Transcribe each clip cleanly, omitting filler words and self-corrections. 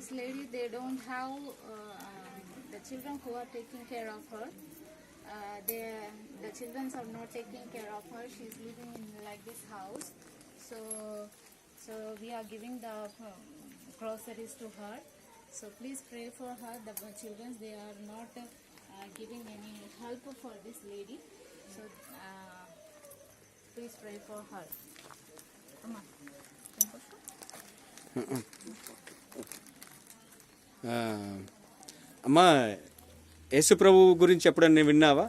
this lady, they don't have the children who are taking care of her. The children are not taking care of her. She's living in like this house. So we are giving the groceries to her. So please pray for her. The children, they are not giving any help for this lady. So please pray for her. Amma. అమ్మా యేసుప్రభు గురించి ఎప్పుడన్నా విన్నావా?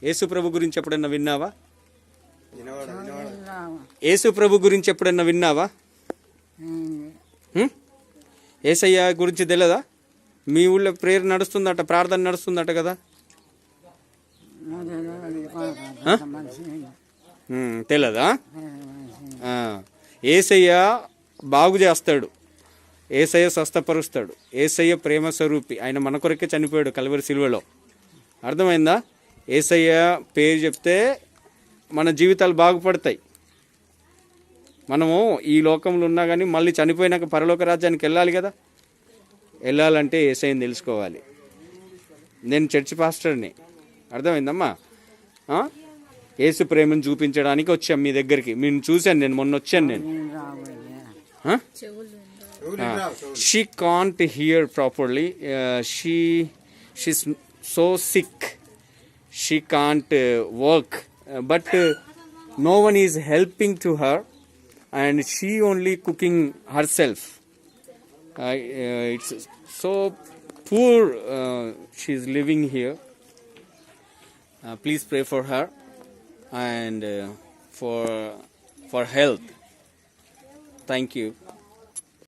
యేసుప్రభు గురించి ఎప్పుడన్నా విన్నావా? యేసుప్రభు గురించి ఎప్పుడన్నా విన్నావా? యేసయ్య గురించి తెలియదా? మీ ఊళ్ళో ప్రేయర్ నడుస్తుందట, ప్రార్థన నడుస్తుందట కదా? తెలియదా? యేసయ్య బాగు చేస్తాడు, యేసయ్య స్వస్థపరుస్తాడు, యేసయ్య ప్రేమ స్వరూపి. ఆయన మన కొరకే చనిపోయాడు కల్వరి సిలువలో. అర్థమైందా? యేసయ్య పేరు చెప్తే మన జీవితాలు బాగుపడతాయి. మనము ఈ లోకంలో ఉన్నా కానీ మళ్ళీ చనిపోయినాక పరలోక రాజ్యానికి వెళ్ళాలి కదా. వెళ్ళాలంటే యేసయ్యని తెలుసుకోవాలి. నేను చర్చ్ పాస్టర్ని. అర్థమైందమ్మా? యేసు ప్రేమను చూపించడానికి వచ్చాం మీ దగ్గరికి. మీరు చూశాను, నేను మొన్న వచ్చాను. నేను she can't hear properly. She's so sick. She can't work. But no one is helping to her, and she only cooking herself. It's so poor. She's living here. Please pray for her and for health. Thank you.